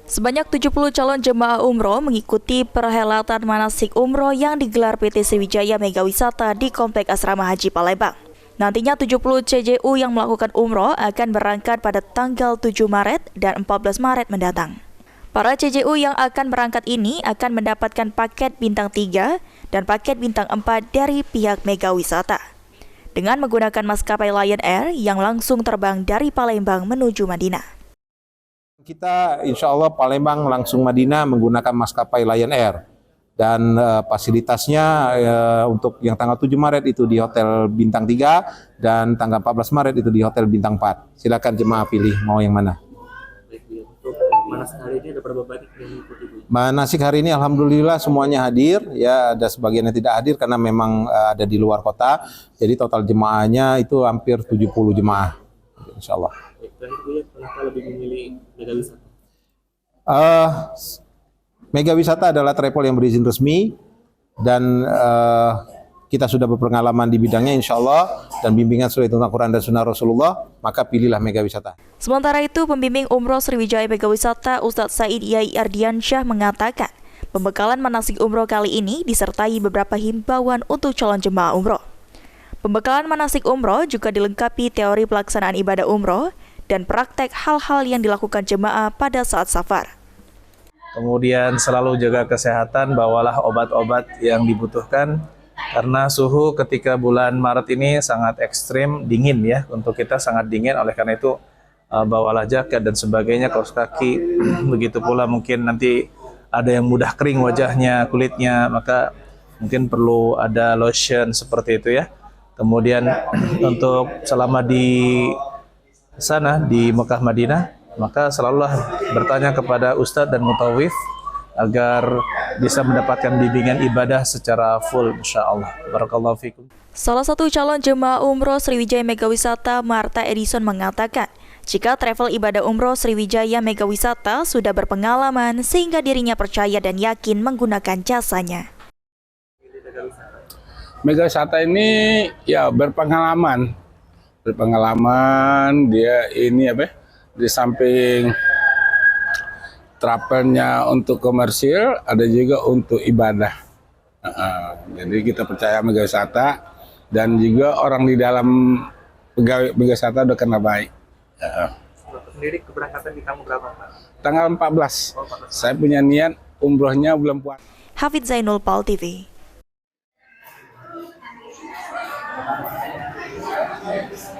Sebanyak 70 calon jemaah umroh mengikuti perhelatan manasik umroh yang digelar PT Sriwijaya Mega Wisata di Komplek Asrama Haji Palembang. Nantinya 70 CJU yang melakukan umroh akan berangkat pada tanggal 7 Maret dan 14 Maret mendatang. Para CJU yang akan berangkat ini akan mendapatkan paket bintang 3 dan paket bintang 4 dari pihak Mega Wisata dengan menggunakan maskapai Lion Air yang langsung terbang dari Palembang menuju Madinah. Kita insya Allah Palembang langsung Madinah menggunakan maskapai Lion Air dan fasilitasnya untuk yang tanggal 7 Maret itu di Hotel Bintang 3 dan tanggal 14 Maret itu di Hotel Bintang 4. Silakan jemaah pilih mau yang mana. Untuk manasik hari ini ada berapa banyak yang mengikuti? Manasik hari ini alhamdulillah semuanya hadir, ya ada sebagian yang tidak hadir karena memang ada di luar kota. Jadi total jemaahnya itu hampir 70 jemaah insya Allah. Kenapa lebih memilih Mega Wisata? Mega Wisata adalah travel yang berizin resmi dan kita sudah berpengalaman di bidangnya insya Allah dan bimbingan sesuai tentang Quran dan Sunnah Rasulullah, maka pilihlah Mega Wisata. Sementara itu, pembimbing umroh Sriwijaya Mega Wisata Ustadz Said Yai Ardiansyah mengatakan pembekalan manasik umroh kali ini disertai beberapa himbauan untuk calon jemaah umroh. Pembekalan manasik umroh juga dilengkapi teori pelaksanaan ibadah umroh dan praktek hal-hal yang dilakukan jemaah pada saat safar. Kemudian selalu jaga kesehatan, bawalah obat-obat yang dibutuhkan karena suhu ketika bulan Maret ini sangat ekstrim, dingin ya, untuk kita sangat dingin, oleh karena itu bawalah jaket dan sebagainya, kaos kaki, begitu pula mungkin nanti ada yang mudah kering wajahnya, kulitnya, maka mungkin perlu ada lotion seperti itu ya. Kemudian untuk selama di sana di Mekah Madinah, maka selalulah bertanya kepada Ustadz dan Mutawif agar bisa mendapatkan bimbingan ibadah secara full, insyaallah. Barakallahu fikum. Salah satu calon jemaah umroh Sriwijaya Mega Wisata, Marta Edison, mengatakan jika travel ibadah umroh Sriwijaya Mega Wisata sudah berpengalaman sehingga dirinya percaya dan yakin menggunakan jasanya. Mega Wisata ini ya berpengalaman, dia ini apa? Di samping travelnya untuk komersil, ada juga untuk ibadah. Jadi kita percaya Mega Wisata dan juga orang di dalam pegawai Mega Wisata udah kena baik. Sendiri keberangkatan di kamu berapa, Pak? Tanggal 14. Saya punya niat umrohnya bulan puasa. Hafidz Zainul, PAL TV.